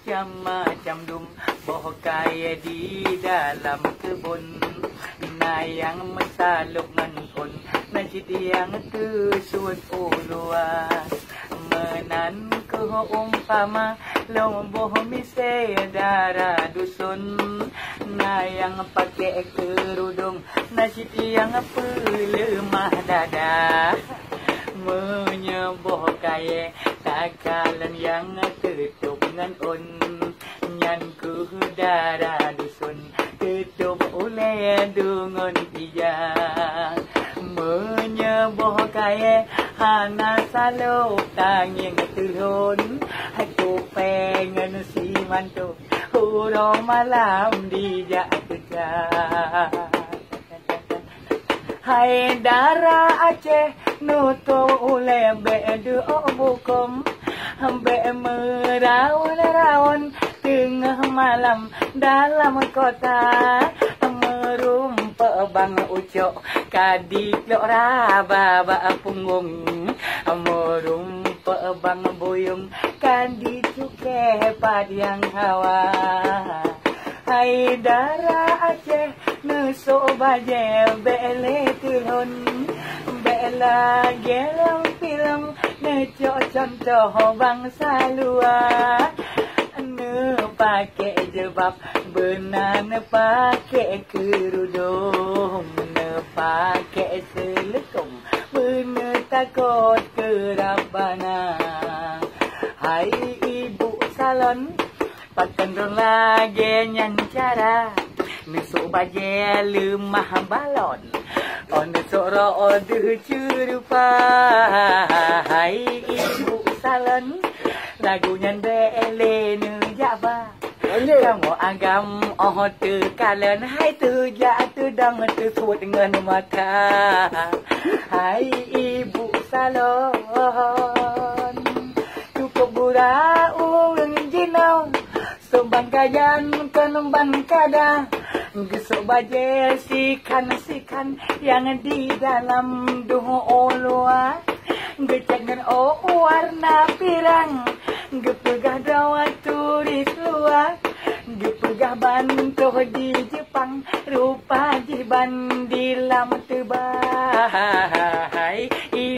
macam-macam boh kaya di dalam kebun. Yang mensaluk nganpun nasi tiang kesud uluan. Menan ke umpama lomboh mise darah dusun. Yang pakai kerudung nasi tiang pelemah dada. Menyeboh kaya takalan yang ketup ngan un. Nyan ku darah dusun ketup oleh dungun iya. Menyeboh kaya hana saluk tanging turun. Aku pengen si mantu hurung malam dijak kerja. Hai darah Aceh nutup oleh bedu bukum. Be meraun-raun tengah malam dalam kota. Merumpa bang ucok kadik lok raba punggung. Merumpa bang buyung kadik cukai padiang hawa. Hai darah Aceh nusuk baje bele turun. Bela gelang film necok contoh bangsa luar. Ne pakai jebab benar ne pakai kerudung. Ne pakai selekung benar takut kerabana. Hai ibu salon pakan rong lagi nyan cara. Nusuk baje lemah balon. Nusuk roh de curupa. Hai ibu salon lagu nyan bele ne jaba. Kamu agam tu kalen. Hai tu jak tu dang tu suat dengan mata. Hai ibu salon cukup gura ulun jinau. Sombang kayan kenomban kada. Gesok baje sikan yang di dalam duh olua. Gecek dengan warna pirang. Gepegah dawa turis luar. Gepegah bantuh di Jepang. Rupa jiban di lam tebah.